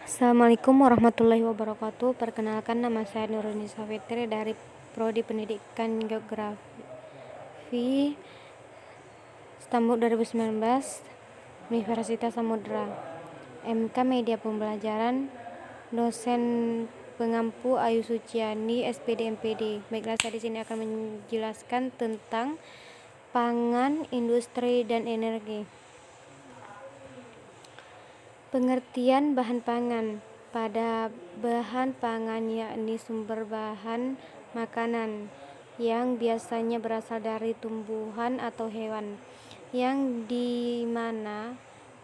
Assalamualaikum warahmatullahi wabarakatuh. Perkenalkan, nama saya Nurunisa Fitri dari Prodi Pendidikan Geografi Stambul 2019 Universitas Samudra. MK Media Pembelajaran, dosen pengampu Ayu Suciani, SPD MPD. Baiklah, saya di sini akan menjelaskan tentang pangan, industri, dan energi. Pengertian bahan pangan. Pada bahan pangan yakni sumber bahan makanan yang biasanya berasal dari tumbuhan atau hewan, yang dimana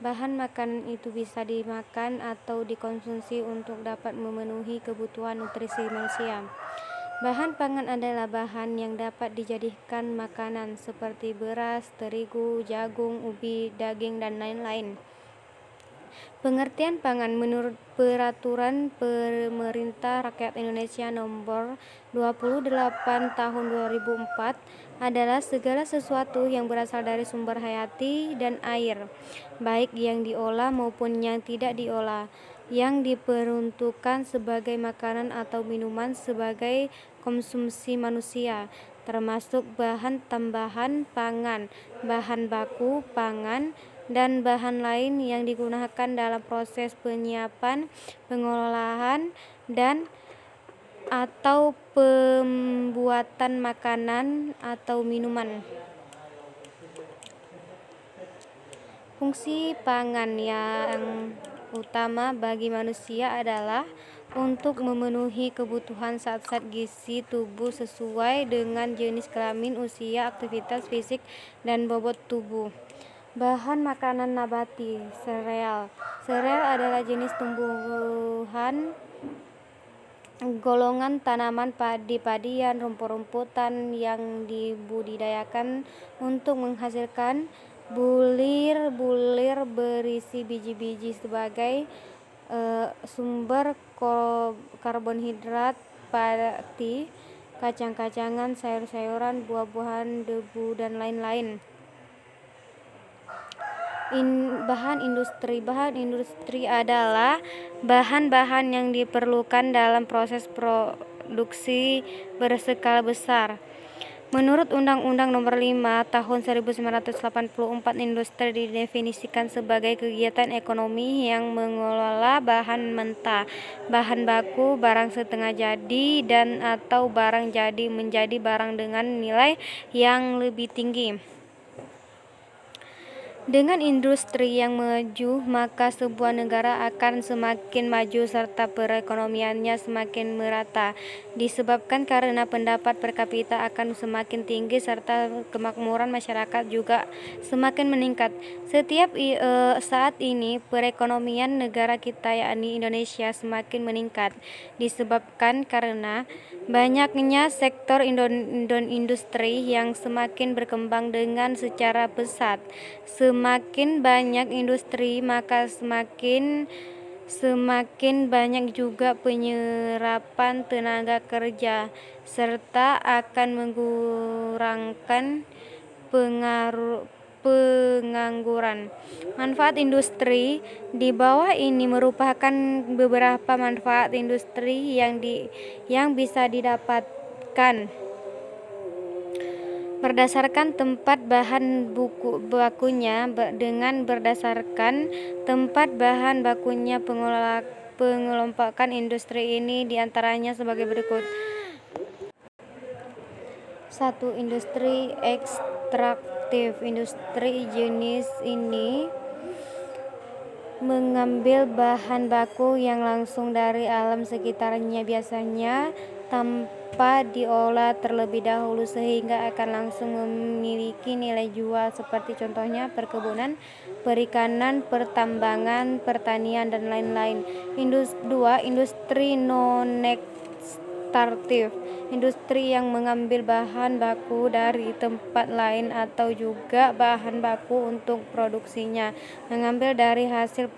bahan makanan itu bisa dimakan atau dikonsumsi untuk dapat memenuhi kebutuhan nutrisi manusia. Bahan pangan adalah bahan yang dapat dijadikan makanan seperti beras, terigu, jagung, ubi, daging, dan lain-lain. Pengertian pangan menurut Peraturan Pemerintah Rakyat Indonesia Nomor 28 Tahun 2004 adalah segala sesuatu yang berasal dari sumber hayati dan air, baik yang diolah maupun yang tidak diolah, yang diperuntukkan sebagai makanan atau minuman sebagai konsumsi manusia, termasuk bahan tambahan pangan, bahan baku pangan, dan bahan lain yang digunakan dalam proses penyiapan, pengolahan, dan atau pembuatan makanan atau minuman. Fungsi pangan yang utama bagi manusia adalah untuk memenuhi kebutuhan zat-zat gizi tubuh sesuai dengan jenis kelamin, usia, aktivitas fisik, dan bobot tubuh. Bahan makanan nabati. Sereal. Sereal adalah jenis tumbuhan golongan tanaman padi-padian, rumput-rumputan yang dibudidayakan untuk menghasilkan bulir-bulir berisi biji-biji sebagai sumber karbohidrat pati, kacang-kacangan, sayur-sayuran, buah-buahan, debu, dan lain-lain. Bahan industri. Bahan industri adalah bahan-bahan yang diperlukan dalam proses produksi berskala besar. Menurut Undang-Undang Nomor 5 Tahun 1984, industri didefinisikan sebagai kegiatan ekonomi yang mengelola bahan mentah, bahan baku, barang setengah jadi, dan atau barang jadi menjadi barang dengan nilai yang lebih tinggi. Dengan industri yang maju, maka sebuah negara akan semakin maju serta perekonomiannya semakin merata, disebabkan karena pendapat per kapita akan semakin tinggi serta kemakmuran masyarakat juga semakin meningkat. Saat ini perekonomian negara kita yakni Indonesia semakin meningkat, disebabkan karena banyaknya sektor industri yang semakin berkembang dengan secara pesat. Semakin banyak industri, maka semakin banyak juga penyerapan tenaga kerja, serta akan mengurangkan pengangguran. Manfaat industri. Di bawah ini merupakan beberapa manfaat industri yang bisa didapatkan. Berdasarkan tempat bahan bakunya. Dengan berdasarkan tempat bahan bakunya, pengelompokan industri ini diantaranya sebagai berikut. 1. Industri ekstraktif. Industri jenis ini mengambil bahan baku yang langsung dari alam sekitarnya, biasanya tanpa diolah terlebih dahulu, sehingga akan langsung memiliki nilai jual, seperti contohnya perkebunan, perikanan, pertambangan, pertanian, dan lain-lain. 2. Industri non-ekstraktif. Industri yang mengambil bahan baku dari tempat lain atau juga bahan baku untuk produksinya mengambil dari hasil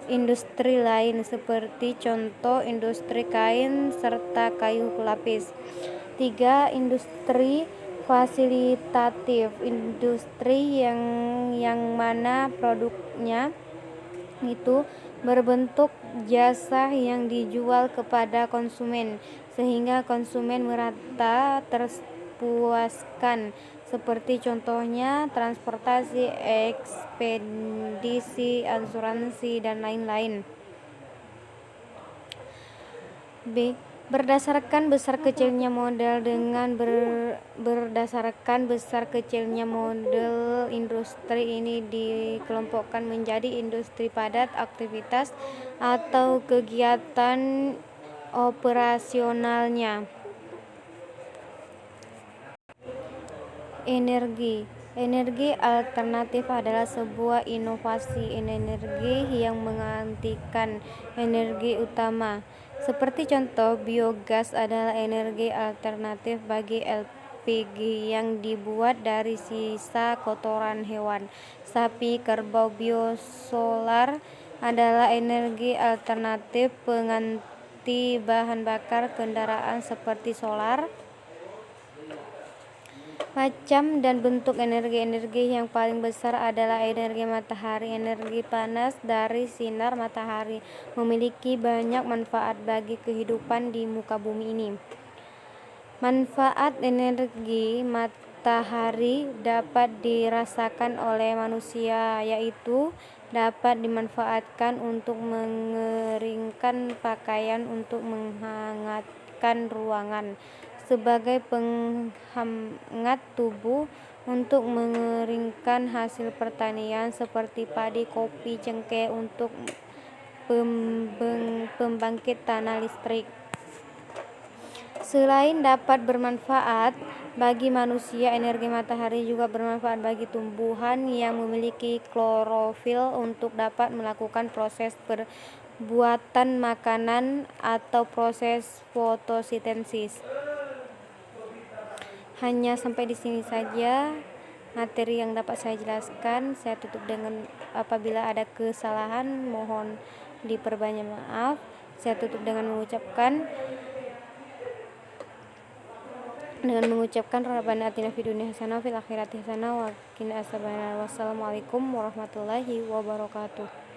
industri lain, seperti contoh industri kain serta kayu lapis. 3. Industri fasilitatif. Industri yang mana produknya itu berbentuk jasa yang dijual kepada konsumen, sehingga konsumen merasa terpuaskan, seperti contohnya transportasi, ekspedisi, asuransi, dan lain-lain. B. Berdasarkan besar kecilnya modal berdasarkan besar kecilnya model industri ini dikelompokkan menjadi industri padat, aktivitas atau kegiatan operasionalnya. Energi alternatif adalah sebuah inovasi energi yang menggantikan energi utama. Seperti contoh, biogas adalah energi alternatif bagi LPG yang dibuat dari sisa kotoran hewan, sapi, kerbau. Biosolar adalah energi alternatif pengganti bahan bakar kendaraan seperti solar. Macam dan bentuk energi yang paling besar adalah energi matahari. Energi panas dari sinar matahari memiliki banyak manfaat bagi kehidupan di muka bumi ini. Manfaat energi matahari dapat dirasakan oleh manusia, yaitu dapat dimanfaatkan untuk mengeringkan pakaian, untuk menghangatkan ruangan sebagai penghangat tubuh, untuk mengeringkan hasil pertanian seperti padi, kopi, cengkeh, untuk pembangkit tanah listrik. Selain dapat bermanfaat bagi manusia, energi matahari juga bermanfaat bagi tumbuhan yang memiliki klorofil untuk dapat melakukan proses perbuatan makanan atau proses fotosintesis. Hanya sampai di sini saja materi yang dapat saya jelaskan. Saya tutup dengan, apabila ada kesalahan mohon diperbanyak maaf. Saya tutup dengan mengucapkan Rabbana atina fid dunya hasanah wa fil akhirati hasanah wa qina adzabannar. Wassalamualaikum warahmatullahi wabarakatuh.